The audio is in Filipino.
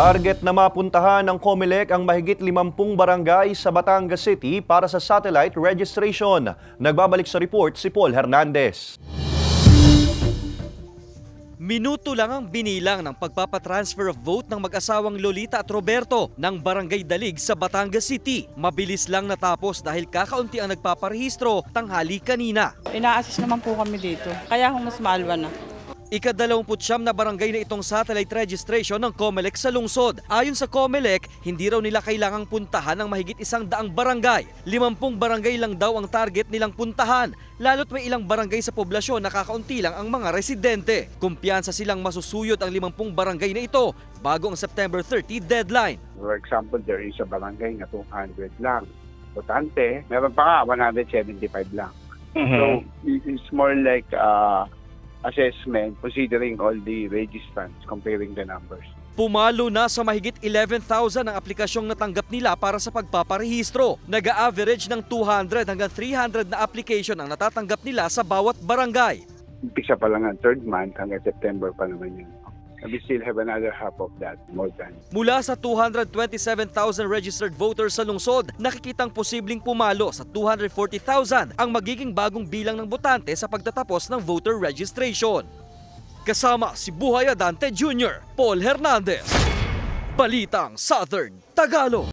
Target na mapuntahan ng COMELEC ang mahigit 50 barangay sa Batangas City para sa satellite registration. Nagbabalik sa report si Paul Hernandez. Minuto lang ang binilang ng pagpapatransfer of vote ng mag-asawang Lolita at Roberto ng Barangay Dalig sa Batangas City. Mabilis lang natapos dahil kakaunti ang nagpaparehistro tanghali kanina. Ina-assist naman po kami dito, kaya mas maalwa na. Ika-29 na barangay na itong satellite registration ng COMELEC sa lungsod. Ayon sa COMELEC, hindi raw nila kailangang puntahan ng mahigit 100 barangay. 50 barangay lang daw ang target nilang puntahan, lalo't may ilang barangay sa poblasyon na kakaunti lang ang mga residente. Kumpiyansa silang masusuyod ang 50 barangay na ito bago ang September 30 deadline. For example, there is a barangay na 200 lang. Botante, meron pa nga 175 lang. So, it's more like assessment considering all the registrants, comparing the numbers. Pumalo na sa mahigit 11,000 ang aplikasyong natanggap nila para sa pagpaparehistro. Nag-a-average ng 200 hanggang 300 na application ang natatanggap nila sa bawat barangay. Umpisa pa lang ang third month, hanggang September pa naman yun. We still have another half of that, more than. Mula sa 227,000 registered voters sa lungsod, nakikitang posibleng pumalo sa 240,000 ang magiging bagong bilang ng botante sa pagtatapos ng voter registration. Kasama si Buhay Adante Jr., Paul Hernandez, Balitang Southern Tagalog.